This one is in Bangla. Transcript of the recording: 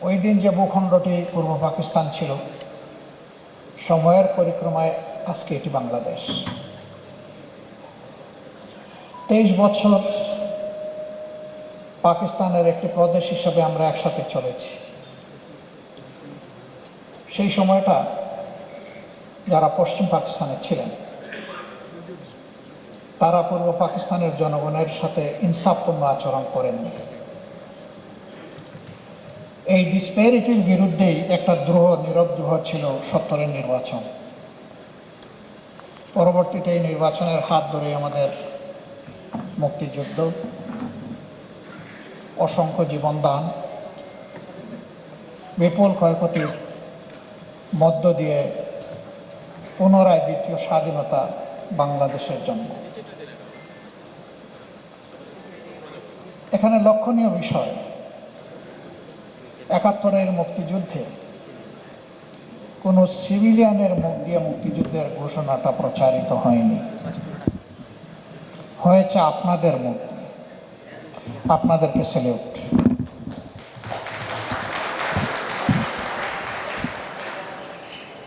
ওই দিন যে ভূখণ্ডটি পূর্ব পাকিস্তান ছিল, সময়ের পরিক্রমায় আজকে এটি বাংলাদেশ। 23 বছর পাকিস্তানের একটি প্রদেশ হিসেবে আমরা একসাথে চলেছি। সেই সময়টা যারা পশ্চিম পাকিস্তানে ছিলেন তারা পূর্ব পাকিস্তানের জনগণের সাথে ইনসাফপূর্ণ আচরণ করেননি। এই ডিসপ্যারিটির বিরুদ্ধেই একটা নীরব দ্রোহ ছিল 70-এর নির্বাচন। পরবর্তীতে এই নির্বাচনের হাত ধরে আমাদের মুক্তিযুদ্ধ, অসংখ্য জীবনদান, বিপুল ক্ষয়ক্ষতির মধ্য দিয়ে পুনরায় দ্বিতীয় স্বাধীনতা বাংলাদেশের জন্য। এখানে লক্ষণীয় বিষয়, 71-এর মুক্তিযুদ্ধে কোনো সিভিলিয়ানের মুখ দিয়ে মুক্তিযুদ্ধের ঘোষণাটা প্রচারিত হয়নি, হয়েছে আপনাদের মুখ দিয়ে। আপনাদেরকে সেলিউট।